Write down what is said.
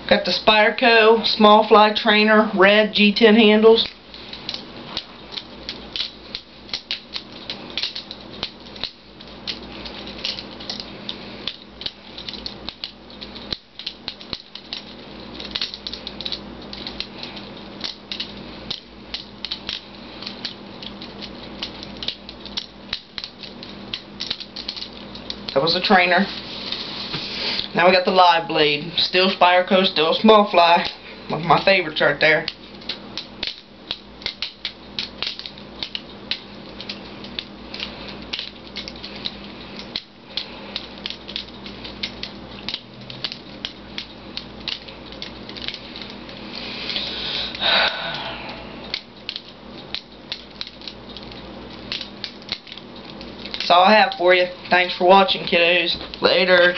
Got the Spyderco Smallfly trainer, red G10 handles. That was the trainer. Now we got the live blade. Still Spyderco, still Smallfly. One of my favorites right there. That's all I have for you. Thanks for watching, kiddos. Later.